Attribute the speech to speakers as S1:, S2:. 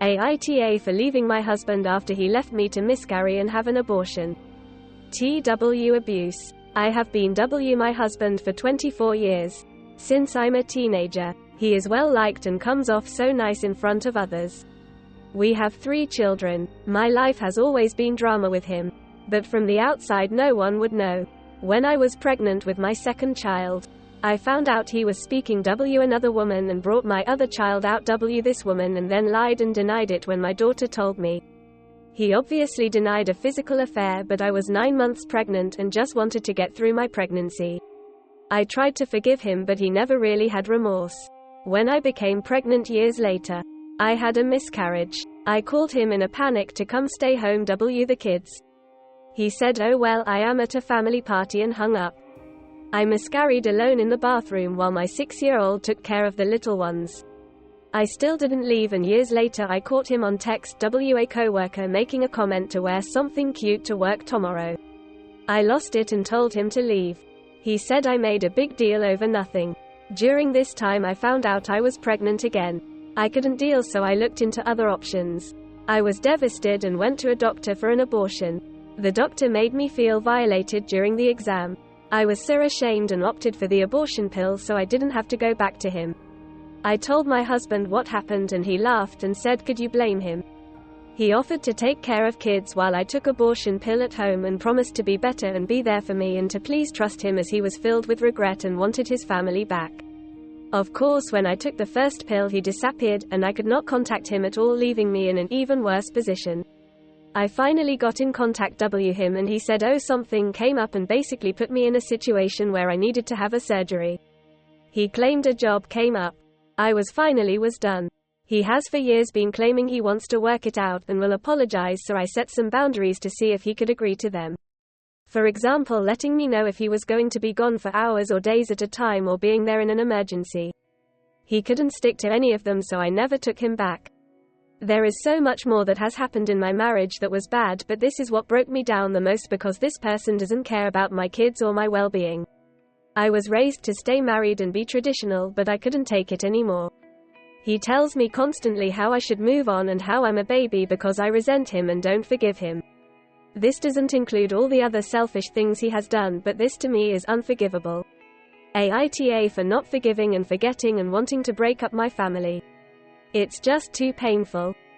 S1: AITA for leaving my husband after he left me to miscarry and have an abortion. TW abuse. I have been my husband for 24 years. Since I'm a teenager. He is well liked and comes off so nice in front of others. We have 3 children. My life has always been drama with him. But from the outside no one would know. When I was pregnant with my second child, I found out he was speaking another woman and brought my other child out this woman and then lied and denied it when my daughter told me. He obviously denied a physical affair, but I was 9 months pregnant and just wanted to get through my pregnancy. I tried to forgive him, but he never really had remorse. When I became pregnant years later, I had a miscarriage. I called him in a panic to come stay home the kids. He said, "Oh well, I am at a family party," and hung up. I miscarried alone in the bathroom while my 6-year-old took care of the little ones. I still didn't leave, and years later I caught him on text a coworker making a comment to wear something cute to work tomorrow. I lost it and told him to leave. He said I made a big deal over nothing. During this time I found out I was pregnant again. I couldn't deal, so I looked into other options. I was devastated and went to a doctor for an abortion. The doctor made me feel violated during the exam. I was so ashamed and opted for the abortion pill so I didn't have to go back to him. I told my husband what happened and he laughed and said, "Could you blame him?" He offered to take care of kids while I took abortion pill at home and promised to be better and be there for me and to please trust him, as he was filled with regret and wanted his family back. Of course, when I took the first pill he disappeared and I could not contact him at all, leaving me in an even worse position. I finally got in contact with him and he said, "Oh, something came up," and basically put me in a situation where I needed to have a surgery. He claimed a job came up. I was done. He has for years been claiming he wants to work it out and will apologize, so I set some boundaries to see if he could agree to them. For example, letting me know if he was going to be gone for hours or days at a time, or being there in an emergency. He couldn't stick to any of them, so I never took him back. There is so much more that has happened in my marriage that was bad, but this is what broke me down the most, because this person doesn't care about my kids or my well-being. I was raised to stay married and be traditional, but I couldn't take it anymore. He tells me constantly how I should move on and how I'm a baby because I resent him and don't forgive him. This doesn't include all the other selfish things he has done, but this to me is unforgivable. AITA for not forgiving and forgetting and wanting to break up my family. It's just too painful.